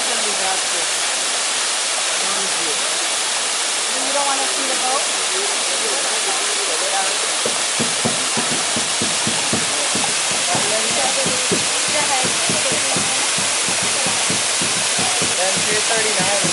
gonna be bad too. You don't want to see the boat? Go ahead. 10:39.